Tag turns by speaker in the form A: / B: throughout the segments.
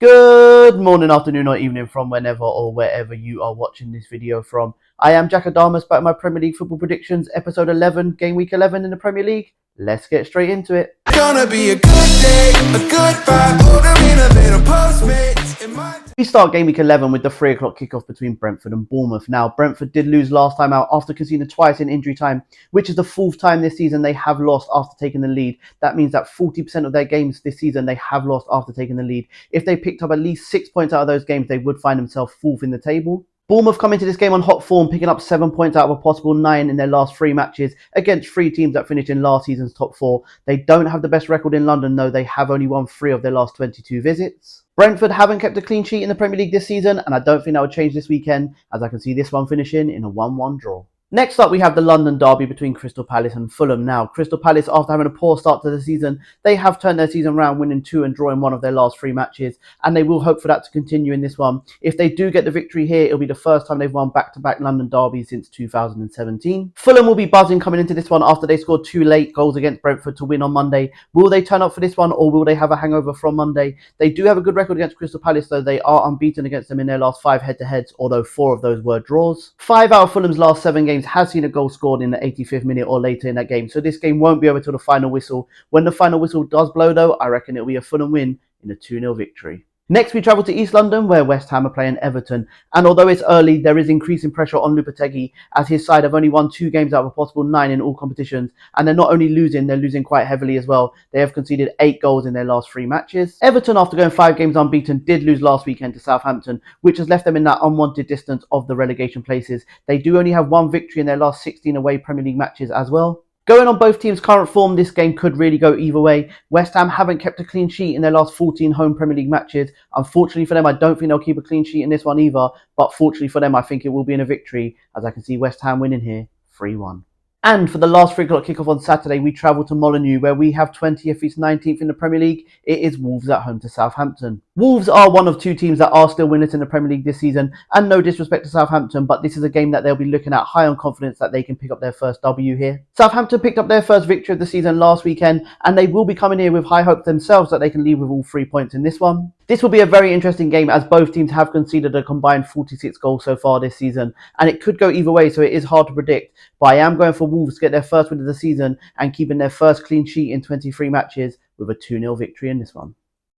A: Good morning, afternoon, or evening from whenever or wherever you are watching this video from. I am Jack Adamas, back with my Premier League football predictions, episode 11, game week 11 in the Premier League. Let's get straight into it.
B: Gonna be a good day, a good vibe, ordering a little Postmates in my...
A: We start game week 11 with the 3 o'clock kickoff between Brentford and Bournemouth. Now, Brentford did lose last time out after conceding twice in injury time, which is the 4th time this season they have lost after taking the lead. That means that 40% of their games this season they have lost after taking the lead. If they picked up at least 6 points out of those games, they would find themselves 4th in the table. Bournemouth come into this game on hot form, picking up 7 points out of a possible 9 in their last 3 matches against 3 teams that finished in last season's top 4. They don't have the best record in London, though. They have only won 3 of their last 22 visits. Brentford haven't kept a clean sheet in the Premier League this season, and I don't think that will change this weekend, as I can see this one finishing in a 1-1 draw. Next up, we have the London derby between Crystal Palace and Fulham. Now, Crystal Palace, after having a poor start to the season, they have turned their season around, winning 2 and drawing 1 of their last 3 matches, and they will hope for that to continue in this one. If they do get the victory here, it'll be the first time they've won back-to-back London derbies since 2017. Fulham will be buzzing coming into this one after they scored 2 late goals against Brentford to win on Monday. Will they turn up for this one, or will they have a hangover from Monday? They do have a good record against Crystal Palace, though. They are unbeaten against them in their last 5 head-to-heads, although 4 of those were draws. 5 out of Fulham's last 7 games has seen a goal scored in the 85th minute or later in that game, so this game won't be over till the final whistle. When the final whistle does blow, though, I reckon it'll be a Fulham win in a 2-0 victory. Next, we travel to East London, where West Ham are playing Everton, and although it's early, there is increasing pressure on Lopetegui, as his side have only won 2 games out of a possible 9 in all competitions, and they're not only losing, they're losing quite heavily as well. They have conceded 8 goals in their last 3 matches. Everton, after going 5 games unbeaten, did lose last weekend to Southampton, which has left them in that unwanted distance of the relegation places. They do only have 1 victory in their last 16 away Premier League matches as well. Going on both teams' current form, this game could really go either way. West Ham haven't kept a clean sheet in their last 14 home Premier League matches. Unfortunately for them, I don't think they'll keep a clean sheet in this one either. But fortunately for them, I think it will be in a victory, as I can see West Ham winning here 3-1. And for the last 3 o'clock kickoff on Saturday, we travel to Molineux, where we have 20th vs 19th in the Premier League. It is Wolves at home to Southampton. Wolves are one of 2 teams that are still winners in the Premier League this season, and no disrespect to Southampton, but this is a game that they'll be looking at high on confidence that they can pick up their first W here. Southampton picked up their first victory of the season last weekend, and they will be coming here with high hope themselves that they can leave with all 3 points in this one. This will be a very interesting game, as both teams have conceded a combined 46 goals so far this season, and it could go either way, so it is hard to predict. But I am going for Wolves to get their first win of the season and keeping their first clean sheet in 23 matches with a 2-0 victory in this one.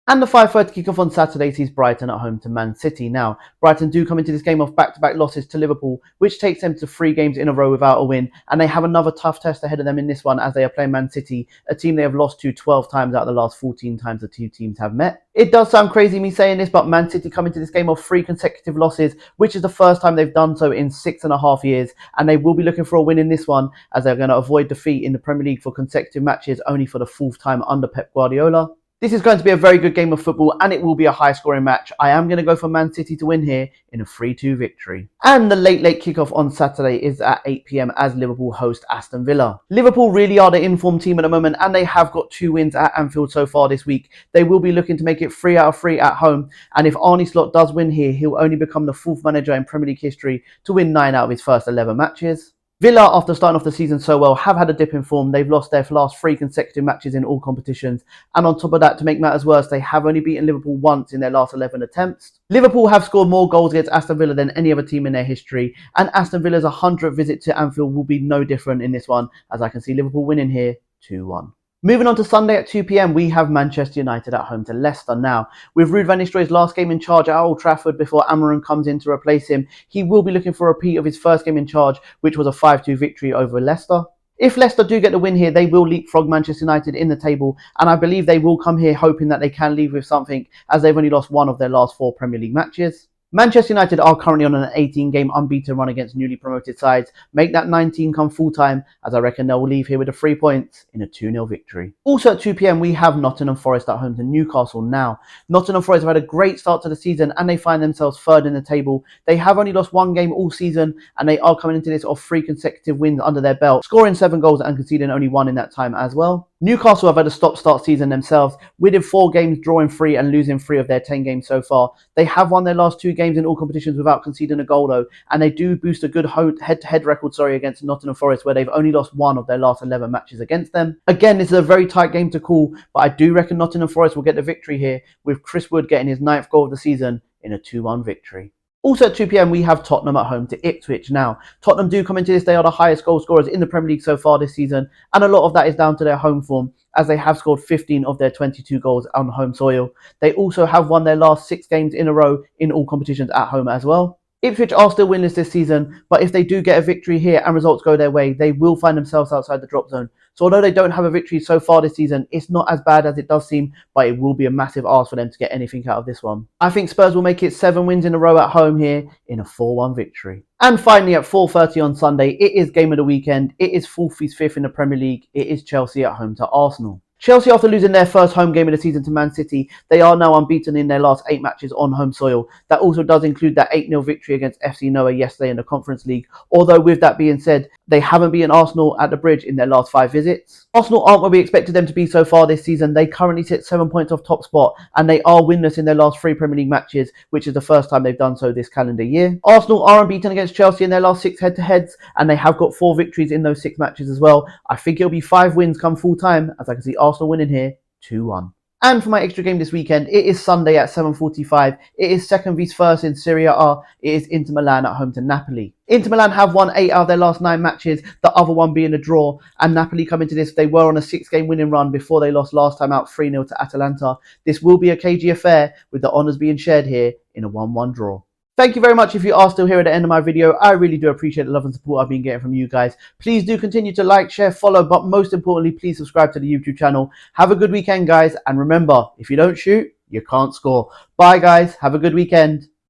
A: And the 5:30 kickoff on Saturday sees Brighton at home to Man City. Now, Brighton do come into this game off back-to-back losses to Liverpool, which takes them to 3 games in a row without a win, and they have another tough test ahead of them in this one, as they are playing Man City, a team they have lost to 12 times out of the last 14 times the 2 teams have met. It does sound crazy me saying this, but Man City come into this game off 3 consecutive losses, which is the first time they've done so in 6.5 years, and they will be looking for a win in this one, as they're going to avoid defeat in the Premier League for consecutive matches, only for the 4th time under Pep Guardiola. This is going to be a very good game of football, and it will be a high-scoring match. I am going to go for Man City to win here in a 3-2 victory. And the late kickoff on Saturday is at 8 p.m. as Liverpool host Aston Villa. Liverpool really are the informed team at the moment, and they have got 2 wins at Anfield so far this week. They will be looking to make it 3 out of 3 at home, and if Arne Slot does win here, he'll only become the 4th manager in Premier League history to win 9 out of his first 11 matches. Villa, after starting off the season so well, have had a dip in form. They've lost their last 3 consecutive matches in all competitions. And on top of that, to make matters worse, they have only beaten Liverpool once in their last 11 attempts. Liverpool have scored more goals against Aston Villa than any other team in their history. And Aston Villa's 100th visit to Anfield will be no different in this one, as I can see Liverpool winning here 2-1. Moving on to Sunday at 2 p.m, we have Manchester United at home to Leicester. Now, with Ruud van Nistelrooy's last game in charge at Old Trafford before Amaran comes in to replace him, he will be looking for a repeat of his first game in charge, which was a 5-2 victory over Leicester. If Leicester do get the win here, they will leapfrog Manchester United in the table, and I believe they will come here hoping that they can leave with something, as they've only lost 1 of their last 4 Premier League matches. Manchester United are currently on an 18-game unbeaten run against newly promoted sides. Make that 19 come full-time, as I reckon they'll leave here with the 3 points in a 2-0 victory. Also at 2 p.m, we have Nottingham Forest at home to Newcastle. Now, Nottingham Forest have had a great start to the season, and they find themselves 3rd in the table. They have only lost 1 game all season, and they are coming into this off 3 consecutive wins under their belt, scoring 7 goals and conceding only 1 in that time as well. Newcastle have had a stop-start season themselves, winning 4 games, drawing 3 and losing 3 of their 10 games so far. They have won their last 2 games games in all competitions without conceding a goal though, and they do boost a good head-to-head record against Nottingham Forest, where they've only lost 1 of their last 11 matches against them. Again, this is a very tight game to call, but I do reckon Nottingham Forest will get the victory here, with Chris Wood getting his 9th goal of the season in a 2-1 victory. Also at 2 p.m, we have Tottenham at home to Ipswich. Now, Tottenham do come into this, they are the highest goal scorers in the Premier League so far this season, and a lot of that is down to their home form, as they have scored 15 of their 22 goals on home soil. They also have won their last 6 games in a row in all competitions at home as well. Ipswich are still winless this season, but if they do get a victory here and results go their way, they will find themselves outside the drop zone. So although they don't have a victory so far this season, it's not as bad as it does seem, but it will be a massive ask for them to get anything out of this one. I think Spurs will make it 7 wins in a row at home here in a 4-1 victory. And finally at 4:30 on Sunday, it is game of the weekend. It is 4th v 5th in the Premier League. It is Chelsea at home to Arsenal. Chelsea, after losing their first home game of the season to Man City, they are now unbeaten in their last 8 matches on home soil. That also does include that 8-0 victory against FC Noah yesterday in the Conference League. Although with that being said, they haven't beaten Arsenal at the Bridge in their last 5 visits. Arsenal aren't where we expected them to be so far this season. They currently sit 7 points off top spot, and they are winless in their last 3 Premier League matches, which is the first time they've done so this calendar year. Arsenal are unbeaten against Chelsea in their last 6 head-to-heads, and they have got 4 victories in those 6 matches as well. I think it'll be 5 wins come full time, as I can see Arsenal winning here 2-1. And for my extra game this weekend, it is Sunday at 7:45. It is 2nd v 1st in Serie A. It is Inter Milan at home to Napoli. Inter Milan have won 8 out of their last 9 matches, the other one being a draw. And Napoli come into this, they were on a 6-game winning run before they lost last time out 3-0 to Atalanta. This will be a cagey affair, with the honours being shared here in a 1-1 draw. Thank you very much if you are still here at the end of my video. I really do appreciate the love and support I've been getting from you guys. Please do continue to like, share, follow, but most importantly, please subscribe to the YouTube channel. Have a good weekend, guys. And remember, if you don't shoot, you can't score. Bye, guys. Have a good weekend.